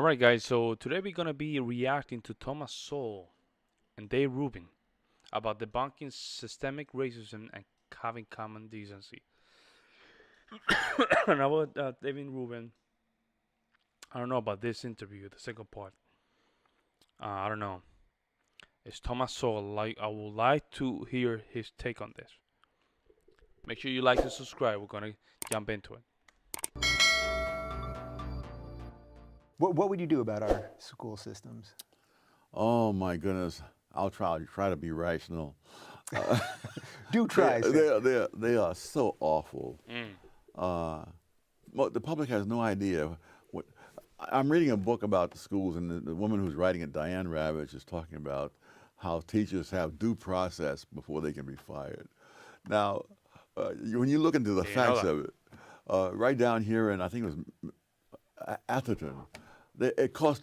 Alright, guys, so today we're gonna be reacting to Thomas Sowell and David Rubin about debunking systemic racism and having common decency. And about David Rubin, I don't know about this interview, the second part. I don't know. It's Thomas Sowell. I would like to hear his take on this. Make sure you like and subscribe. We're gonna jump into it. What would you do about our school systems? Oh my goodness! I'll try to be rational. Do try. They are so awful. The public has no idea. I'm reading a book about the schools, and the woman who's writing it, Diane Ravitch, is talking about how teachers have due process before they can be fired. Now, when you look into the facts of it, right down here, and I think it was Atherton, it cost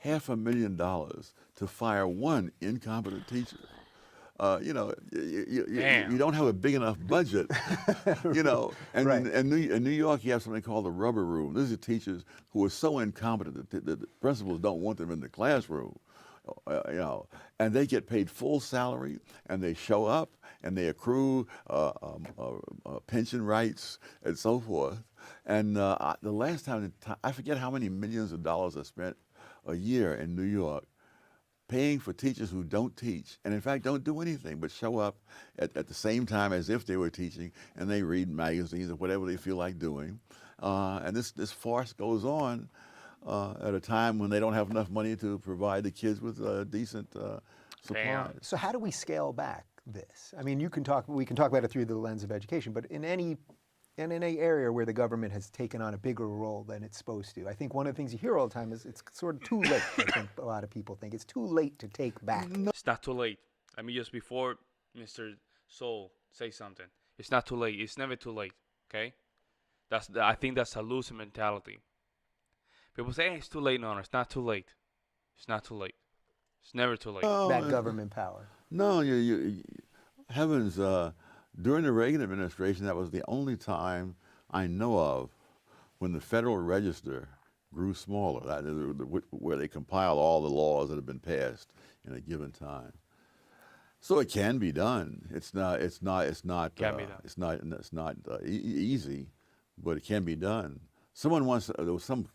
$500,000 to fire one incompetent teacher. You don't have a big enough budget, And Right. in New York, you have something called the rubber room. These are teachers who are so incompetent that the principals don't want them in the classroom, and they get paid full salary, and they show up, and they accrue pension rights and so forth. And the last time, I forget how many millions of dollars are spent a year in New York paying for teachers who don't teach, and in fact don't do anything but show up at the same time as if they were teaching, and they read magazines or whatever they feel like doing. And this farce goes on at a time when they don't have enough money to provide the kids with decent supplies. So how do we scale back this? I mean, we can talk about it through the lens of education, but in any area where the government has taken on a bigger role than it's supposed to. I think one of the things you hear all the time is it's sort of too late. I think a lot of people think it's too late to take back. It's not too late. Let me just, before Mr. Soul say something. It's not too late. It's never too late. Okay? I think that's a loser mentality. People say, hey, it's too late. No, it's not too late. It's not too late. It's never too late. That government power. No, heavens, during the Reagan administration, that was the only time I know of when the Federal Register grew smaller, that is, where they compile all the laws that have been passed in a given time. So it can be done. It's not easy, but it can be done. Someone once, there was some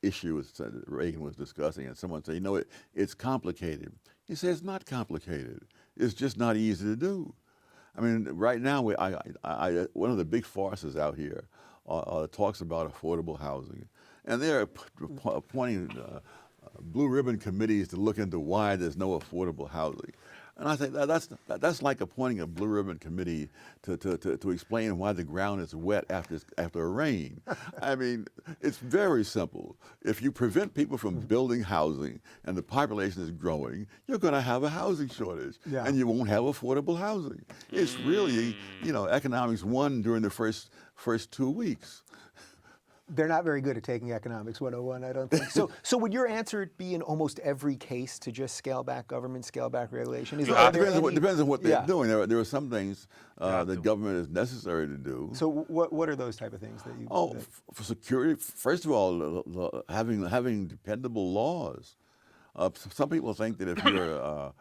issue that Reagan was discussing, and someone said, it's complicated. He said, it's not complicated. It's just not easy to do. I mean, right now, one of the big farces out here talks about affordable housing, and they're appointing blue ribbon committees to look into why there's no affordable housing. And I think that's like appointing a blue ribbon committee to explain why the ground is wet after a rain. I mean, it's very simple. If you prevent people from building housing and the population is growing, you're going to have a housing shortage, and you won't have affordable housing. It's really, economics 1 during the first 2 weeks. They're not very good at taking economics 101, I don't think. So would your answer be in almost every case to just scale back government, scale back regulation? Depends on what they're doing. There are some things that government is necessary to do. So what are those type of things that you... For security, first of all, having dependable laws. Some people think that if you're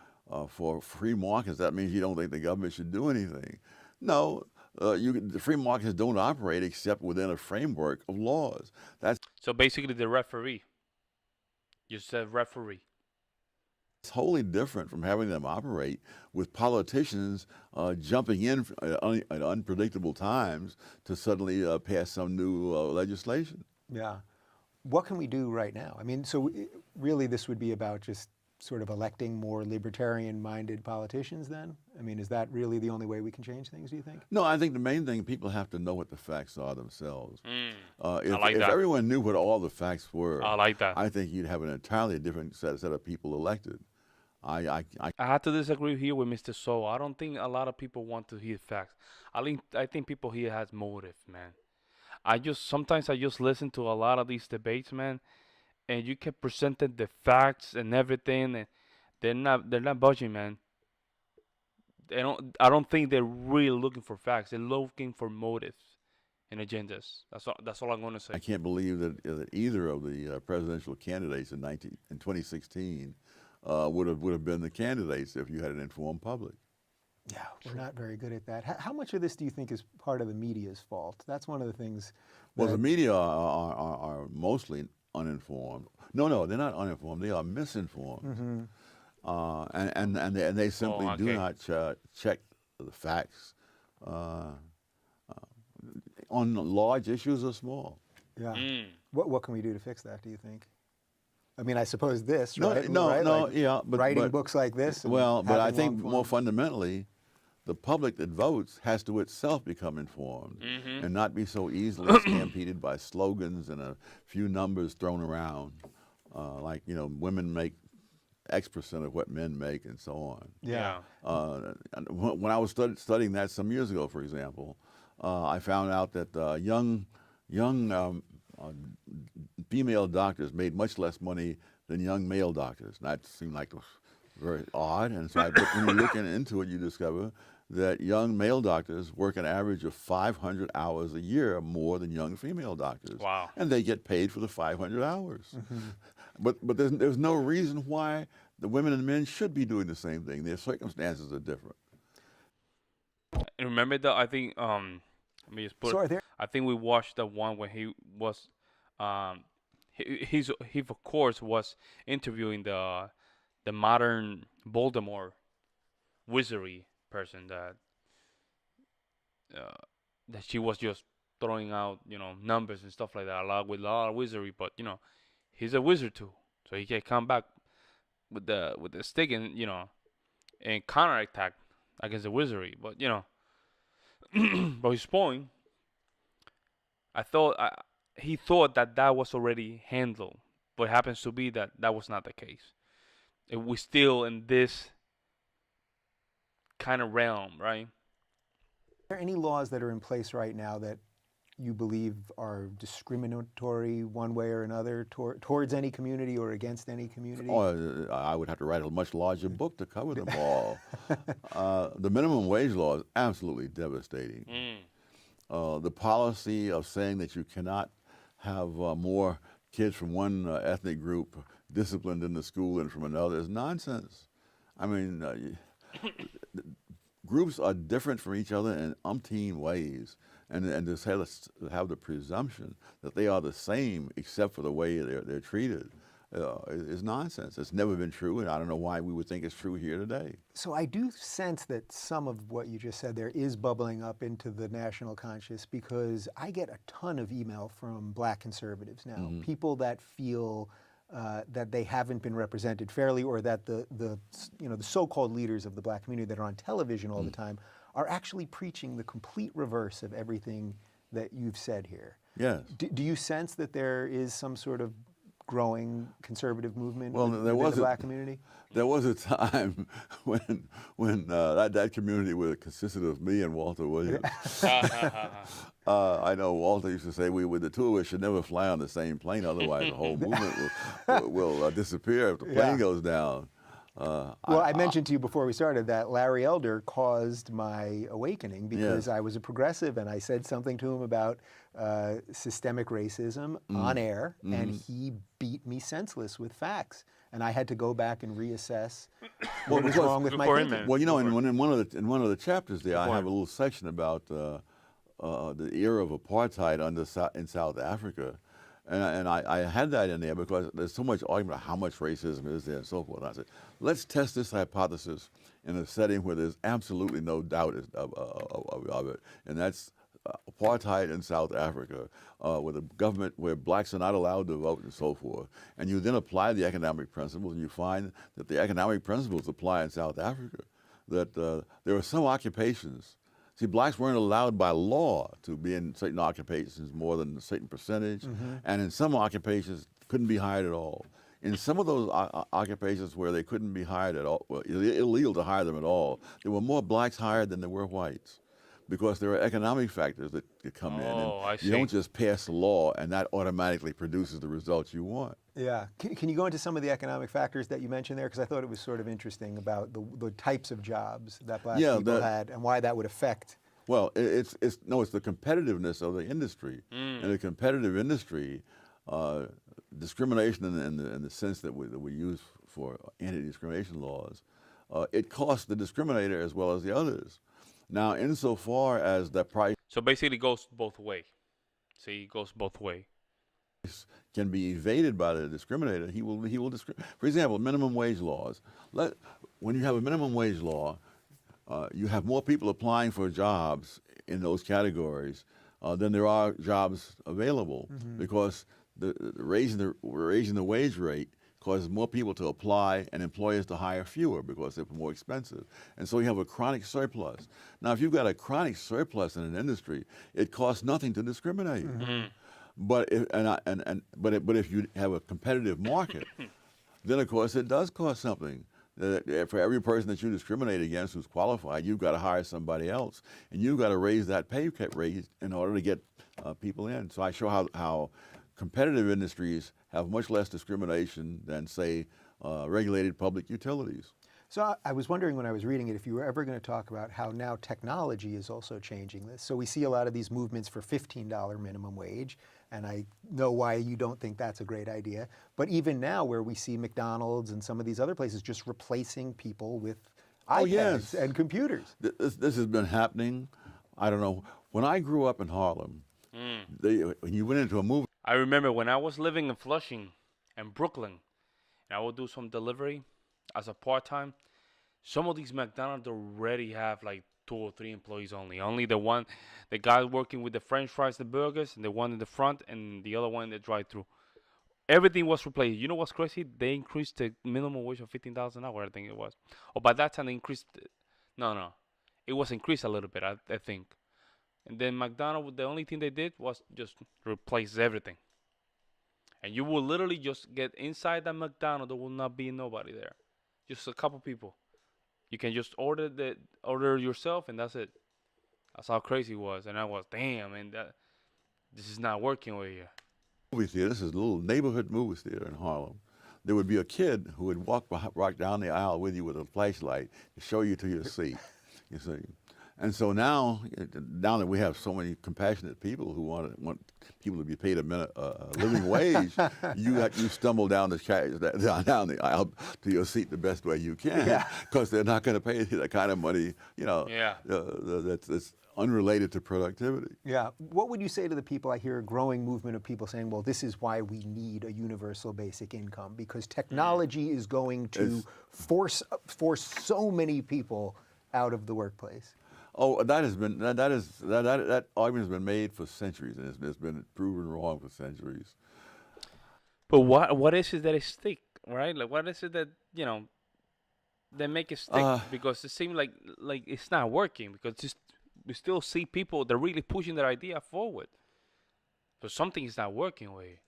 for free markets, that means you don't think the government should do anything. No. The free markets don't operate except within a framework of laws. So basically the referee. You said referee. It's wholly different from having them operate with politicians jumping in at unpredictable times to suddenly pass some new legislation. Yeah. What can we do right now? I mean, so really this would be about just sort of electing more libertarian-minded politicians then? I mean, is that really the only way we can change things, do you think? No, I think the main thing, people have to know what the facts are themselves. If that. everyone knew what all the facts were, I like that. I think you'd have an entirely different set of people elected. I have to disagree here with Mr. Sowell. I don't think a lot of people want to hear facts. I think people here has motive, man. Sometimes I just listen to a lot of these debates, man, and you can present the facts and everything, and they're not budging, man. I don't think they're really looking for facts. They're looking for motives, and agendas. That's all I'm going to say. I can't believe that either of the presidential candidates in 2016 would have been the candidates if you had an informed public. Yeah, we're not very good at that. How much of this do you think is part of the media's fault? That's one of the things. Well, the media are mostly uninformed. No, they're not uninformed. They are misinformed, and they simply do not check the facts on large issues or small. Yeah. What can we do to fix that? Do you think? I mean, I suppose this, No, right? no, right? no, Like yeah, writing books like this. And well, but I having think long more form. fundamentally, the public that votes has to itself become informed and not be so easily stampeded by slogans and a few numbers thrown around, like women make X% of what men make, and so on. Yeah. When I was studying that some years ago, for example, I found out that young female doctors made much less money than young male doctors. And that seemed like very odd. And so when you look into it, you discover that young male doctors work an average of 500 hours a year more than young female doctors. Wow. And they get paid for the 500 hours. But there's no reason why the women and men should be doing the same thing. Their circumstances are different. And remember that I think let me just put. So are there? I think we watched the one when he was, he of course was interviewing the modern Voldemort wizardry person that she was just throwing out numbers and stuff like that, with a lot of wizardry, but he's a wizard too, so he can come back with the stick and counterattack against the wizardry, but but his point, he thought that was already handled, but it happens to be that was not the case. We still in this kind of realm, right? Are there any laws that are in place right now that you believe are discriminatory one way or another towards any community or against any community? Oh, I would have to write a much larger book to cover them all. The minimum wage law is absolutely devastating. The policy of saying that you cannot have more kids from one ethnic group disciplined in the school than from another is nonsense. I mean, groups are different from each other in umpteen ways, and to have the presumption that they are the same except for the way they're treated is nonsense. It's never been true, and I don't know why we would think it's true here today. So I do sense that some of what you just said there is bubbling up into the national conscious, because I get a ton of email from black conservatives now, people that feel that they haven't been represented fairly, or that the so-called leaders of the black community that are on television all the time are actually preaching the complete reverse of everything that you've said here. Yes. Do you sense that there is some sort of growing conservative movement within the black community? There was a time when that community consisted of me and Walter Williams. I know Walter used to say the two of us should never fly on the same plane, otherwise the whole movement will disappear if the plane goes down. Well, I mentioned to you before we started that Larry Elder caused my awakening, because I was a progressive and I said something to him about systemic racism on air, and he beat me senseless with facts, and I had to go back and reassess what was wrong with my thinking. Well, in one of the chapters there, I have a little section about the era of apartheid in South Africa. And I had that in there because there's so much argument about how much racism is there and so forth. And I said, let's test this hypothesis in a setting where there's absolutely no doubt of it. And that's apartheid in South Africa, with a government where blacks are not allowed to vote and so forth. And you then apply the economic principles, and you find that the economic principles apply in South Africa, that there are some occupations. See, blacks weren't allowed by law to be in certain occupations more than a certain percentage, and in some occupations couldn't be hired at all. In some of those occupations where they couldn't be hired at all, well, illegal to hire them at all, there were more blacks hired than there were whites, because there are economic factors that come in, and you don't just pass a law and that automatically produces the results you want. Yeah. Can you go into some of the economic factors that you mentioned there? Because I thought it was sort of interesting about the types of jobs that black people had and why that would affect Well, it's no, it's the competitiveness of the industry. In a competitive industry, discrimination in the sense that we use for anti-discrimination laws, it costs the discriminator as well as the others. Now, insofar as the price So basically, it goes both way. See, it goes both way. can be evaded by the discriminator, he will discriminate. For example, minimum wage laws. When you have a minimum wage law, you have more people applying for jobs in those categories than there are jobs available, because raising the wage rate causes more people to apply and employers to hire fewer because they're more expensive. And so you have a chronic surplus. Now, if you've got a chronic surplus in an industry, it costs nothing to discriminate. But if you have a competitive market, then of course it does cost something. For every person that you discriminate against who's qualified, you've got to hire somebody else, and you've got to raise that pay rate in order to get people in. So I show how competitive industries have much less discrimination than, say, regulated public utilities. So I was wondering when I was reading it if you were ever going to talk about how now technology is also changing this. So we see a lot of these movements for $15 minimum wage, and I know why you don't think that's a great idea. But even now where we see McDonald's and some of these other places just replacing people with iPads and computers. This has been happening. I don't know. When I grew up in Harlem, when you went into a movie, I remember when I was living in Flushing and Brooklyn, and I would do some delivery as a part-time. Some of these McDonald's already have like 2 or 3 employees only. Only the guy working with the French fries, the burgers, and the one in the front, and the other one in the drive-through. Everything was replaced. You know what's crazy? They increased the minimum wage of $15 an hour, I think it was. Or by that time they increased. No. It was increased a little bit, I think. And then McDonald's, the only thing they did was just replace everything. And you will literally just get inside that McDonald's. There will not be nobody there. Just a couple people. You can just order yourself, and that's it. That's how crazy it was. And I was, damn, man, this is not working over here. Movie theater. This is a little neighborhood movie theater in Harlem. There would be a kid who would walk down the aisle with you with a flashlight to show you to your seat. You see. And so now that we have so many compassionate people who want people to be paid a living wage, you stumble down the aisle to your seat the best way you can, because they're not going to pay you that kind of money, that's unrelated to productivity. Yeah. What would you say to the people? I hear a growing movement of people saying, well, this is why we need a universal basic income, because technology is going to force so many people out of the workplace. Oh, that argument has been made for centuries, and it's been proven wrong for centuries. But what is it that is stick, right? Like, what is it that they make it stick? Because it seems like it's not working, because we still see people that are really pushing their idea forward. But something is not working with it.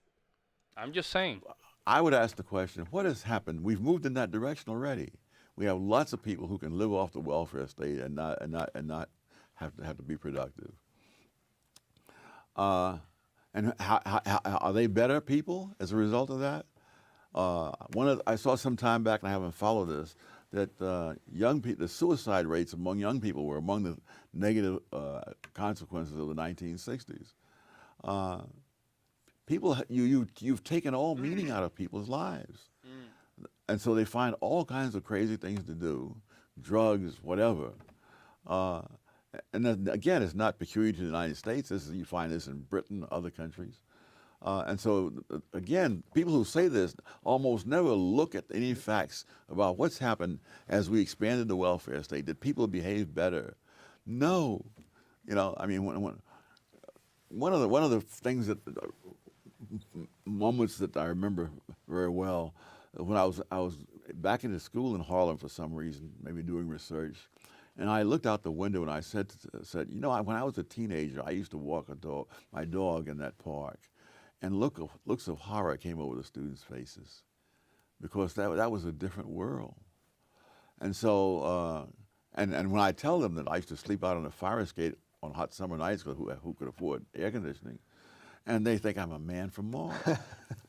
I'm just saying. I would ask the question: what has happened? We've moved in that direction already. We have lots of people who can live off the welfare state and not have to be productive. And how are they better people as a result of that? I saw some time back, and I haven't followed this, that the suicide rates among young people were among the negative consequences of the 1960s. You've taken all meaning out of people's lives. And so they find all kinds of crazy things to do, drugs, whatever. And then, again, it's not peculiar to the United States. You find this in Britain, other countries. And so, again, people who say this almost never look at any facts about what's happened as we expanded the welfare state. Did people behave better? No. I mean, one of the things moments that I remember very well, when I was back into school in Harlem for some reason, maybe doing research, and I looked out the window and I said, when I was a teenager, I used to walk my dog in that park, and looks of horror came over the students' faces, because that was a different world. And so, and when I tell them that I used to sleep out on a fire escape on hot summer nights, because who could afford air conditioning, and they think I'm a man from Mars.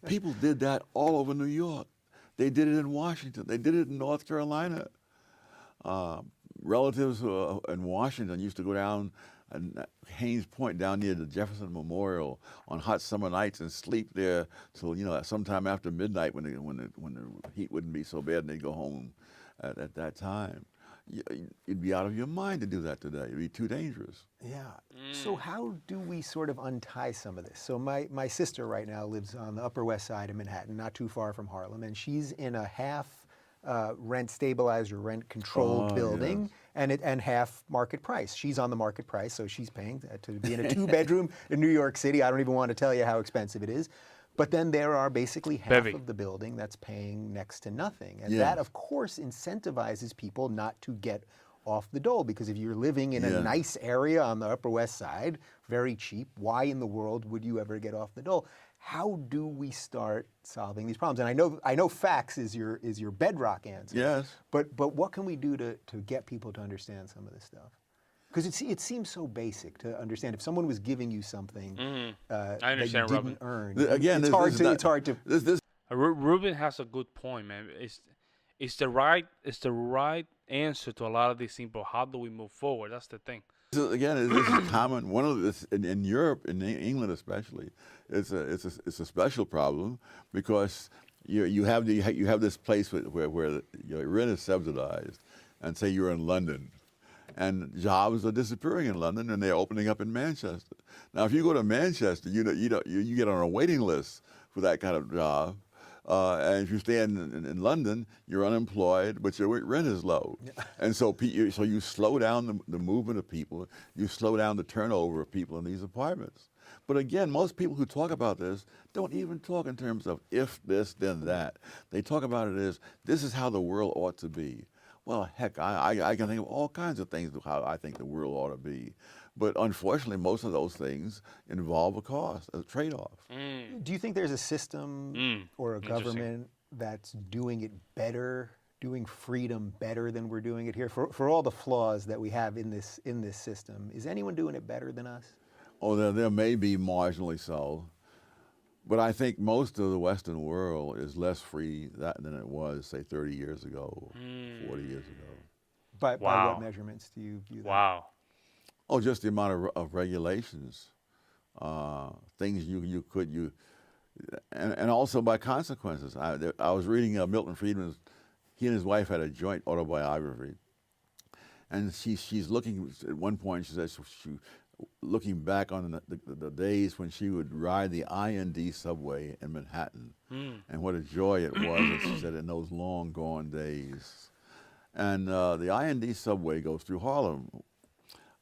People did that all over New York. They did it in Washington. They did it in North Carolina. relatives in Washington used to go down Haynes Point down near the Jefferson Memorial on hot summer nights and sleep there till sometime after midnight when the heat wouldn't be so bad, and they'd go home at that time. You'd be out of your mind to do that today. It'd be too dangerous. Yeah. So how do we sort of untie some of this? So my sister right now lives on the Upper West Side of Manhattan, not too far from Harlem, and she's in a half rent stabilized or rent controlled building. Yes. And half market price. She's on the market price, so she's paying to be in a 2-bedroom in New York City. I don't even want to tell you how expensive it is. But then there are basically half of the building that's paying next to nothing. And that, of course, incentivizes people not to get off the dole, because if you're living in a nice area on the Upper West Side, very cheap, why in the world would you ever get off the dole? How do we start solving these problems? And I know facts is your bedrock answer. Yes. But what can we do to get people to understand some of this stuff? Because it seems so basic to understand. If someone was giving you something I that understand, you Rubin. didn't earn, Again, it's hard to. Rubin has a good point, man. It's the right answer to a lot of these things, but how do we move forward? That's the thing. This is common. One of this in Europe, in England especially, it's a special problem because you have this place where your rent is subsidized, and say you're in London, and jobs are disappearing in London, and they're opening up in Manchester. Now, if you go to Manchester, you get on a waiting list for that kind of job. And if you stay in London, you're unemployed, but your rent is low. And so you slow down the movement of people, you slow down the turnover of people in these apartments. But again, most people who talk about this don't even talk in terms of if this, then that. They talk about it as, this is how the world ought to be. Well, heck, I can think of all kinds of things of how I think the world ought to be. But unfortunately, most of those things involve a cost, a trade-off. Do you think there's a system or a government that's doing it better, doing freedom better than we're doing it here? For all the flaws that we have in this system, is anyone doing it better than us? Oh, there may be marginally so. But I think most of the Western world is less free than it was, say, 30 years ago, 40 years ago. By what measurements do you view that? Wow. Oh, just the amount of regulations, things and also by consequences. I was reading Milton Friedman's. He and his wife had a joint autobiography, and she's looking at one point. She says looking back on the days when she would ride the IND subway in Manhattan, and what a joy it was. And she said in those long gone days, and the IND subway goes through Harlem.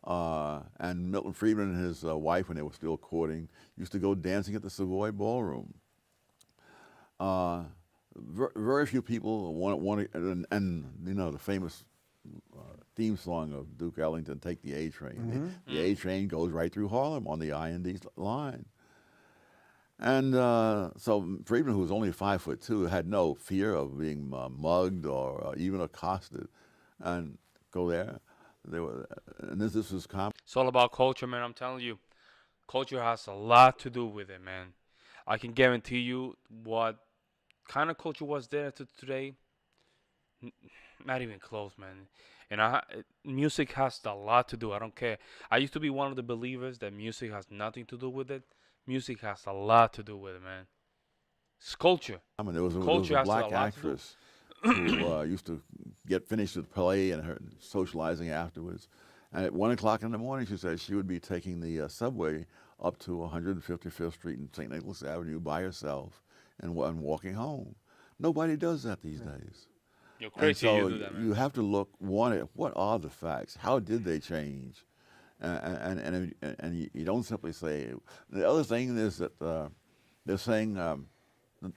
And Milton Friedman and his wife, when they were still courting, used to go dancing at the Savoy Ballroom. Very few people want to, and the famous theme song of Duke Ellington, "Take the A Train." The A Train goes right through Harlem on the IND line. And so Friedman, who was only 5'2", had no fear of being mugged or even accosted, and go there. And this was common. It's all about culture, man. I'm telling you, culture has a lot to do with it, man. I can guarantee you what kind of culture was there to today. Not even close, man. And music has a lot to do. I don't care. I used to be one of the believers that music has nothing to do with it. Music has a lot to do with it, man. It's culture. I mean, there was a black actress who used to get finished with play and her socializing afterwards. And at 1 o'clock in the morning, she said she would be taking the subway up to 155th Street and St. Nicholas Avenue by herself and walking home. Nobody does that these days. You're crazy. And so you do that, man. you have to look, one, at what are the facts? How did they change? And you don't simply say. The other thing is that they're saying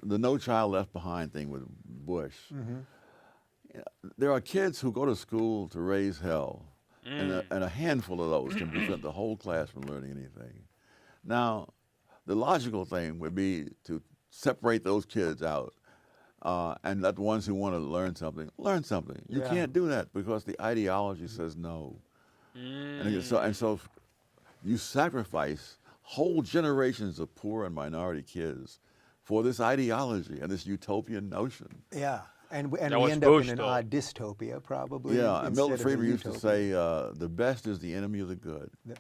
the No Child Left Behind thing with Bush. There are kids who go to school to raise hell, and a handful of those can prevent the whole class from learning anything. Now, the logical thing would be to separate those kids out and let the ones who want to learn something, learn something. You can't do that because the ideology says no. And so you sacrifice whole generations of poor and minority kids for this ideology and this utopian notion. Yeah. And That we was end up in Bush, an though. odd dystopia, probably, Yeah, and Milton instead of a Friedman used to utopia. say, the best is the enemy of the good. Yeah.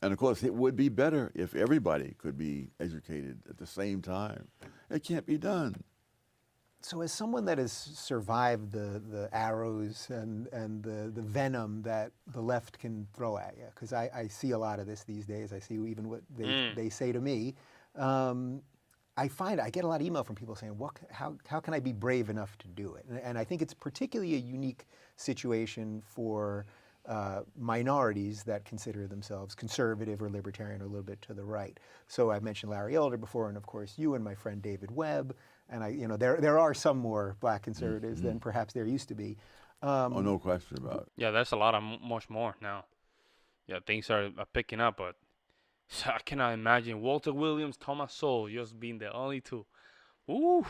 And of course, it would be better if everybody could be educated at the same time. It can't be done. So as someone that has survived the arrows and the venom that the left can throw at you, because I see a lot of this these days, I see even what they say to me, I find I get a lot of email from people saying, how can I be brave enough to do it? And I think it's particularly a unique situation for minorities that consider themselves conservative or libertarian or a little bit to the right. So I mentioned Larry Elder before, and of course you and my friend David Webb, and there are some more black conservatives than perhaps there used to be. Oh, no question about it. Yeah, there's a lot of much more now. Yeah, things are picking up, but I cannot imagine Walter Williams, Thomas Sowell just being the only two. Ooh,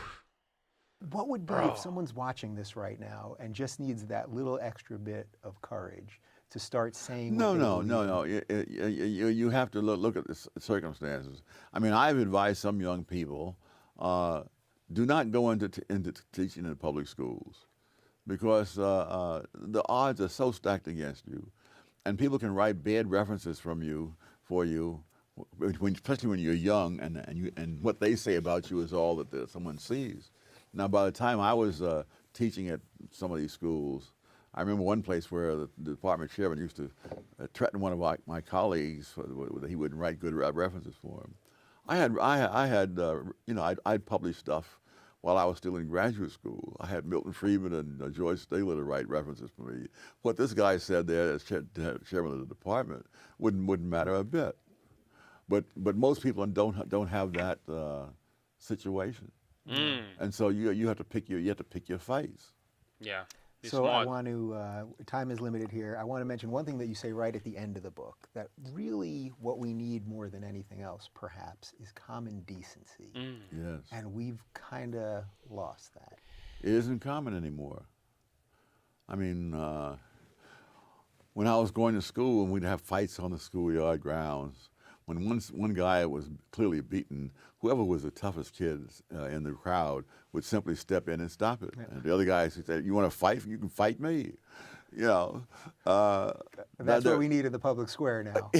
What would be if bro. someone's watching this right now and just needs that little extra bit of courage to start saying what No, they no, believe no, in? no. You have to look at the circumstances. I mean, I've advised some young people, do not go into teaching in the public schools because the odds are so stacked against you, and people can write bad references for you, especially when you're young, and what they say about you is all that someone sees. Now, by the time I was teaching at some of these schools, I remember one place where the department chairman used to threaten one of my colleagues that he wouldn't write good references for him. I'd published stuff while I was still in graduate school. I had Milton Friedman and George Stigler to write references for me. What this guy said there as chairman of the department wouldn't matter a bit. But most people don't have that situation, and so you have to pick your fights. Yeah, be So I smart. want to, time is limited here. I want to mention one thing that you say right at the end of the book, that really what we need more than anything else, perhaps, is common decency. Yes, And we've kind of lost that. it isn't common anymore. I mean, when I was going to school and we'd have fights on the schoolyard grounds, when one guy was clearly beaten, whoever was the toughest kid in the crowd would simply step in and stop it. And the other guys would say, "You want to fight? You can fight me." You know. And that's what we need in the public square now.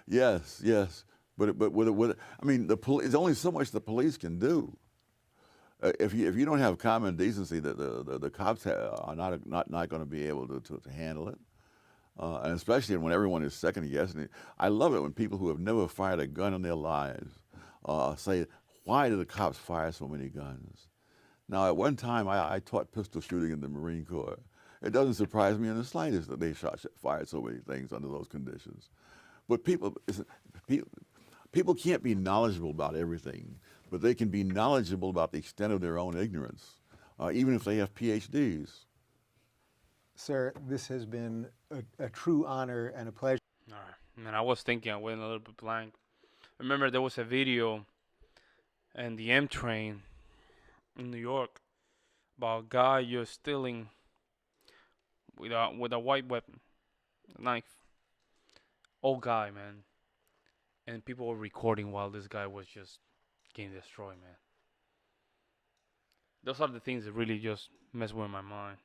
Yes, yes. But I mean, it's only so much the police can do. If you don't have common decency, the cops are not going to be able to handle it. And especially when everyone is second guessing it. I love it when people who have never fired a gun in their lives say, "Why do the cops fire so many guns?" Now, at one time, I taught pistol shooting in the Marine Corps. It doesn't surprise me in the slightest that they fired so many things under those conditions. But people can't be knowledgeable about everything, but they can be knowledgeable about the extent of their own ignorance, even if they have PhDs. Sir, this has been a true honor and a pleasure. All right, man. I was thinking, I went a little bit blank. Remember, there was a video in the M train in New York about a guy just stealing with a white weapon, a knife. Old guy, man. And people were recording while this guy was just getting destroyed, man. Those are the things that really just mess with my mind.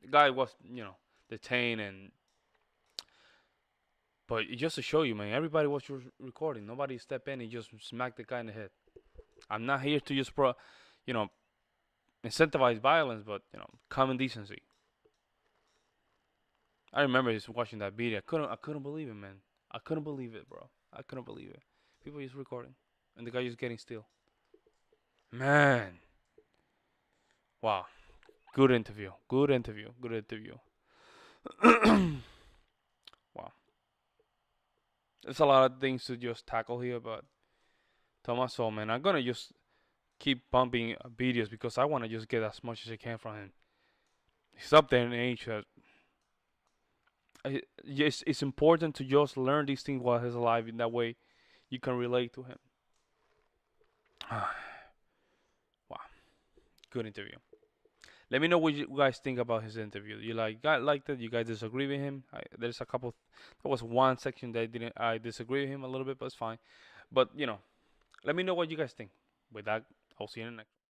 The guy was, detained, but just to show you, man, everybody was just recording. Nobody stepped in and just smacked the guy in the head. I'm not here to just you know, incentivize violence, but common decency. I remember just watching that video. I couldn't believe it, man. I couldn't believe it, bro. I couldn't believe it. People just recording, and the guy just getting still. Man, wow, good interview. Good interview. Good interview. Wow, there's a lot of things to just tackle here, but Thomas Sowell, man, I'm gonna just keep bumping videos because I want to just get as much as I can from him. He's up there in age. Yes, it's important to just learn these things while he's alive. In that way, you can relate to him. Wow, good interview. Let me know what you guys think about his interview. You liked it? You guys disagree with him? There's a couple. There was one section that I disagree with him a little bit, but it's fine. But let me know what you guys think. With that, I'll see you in the next.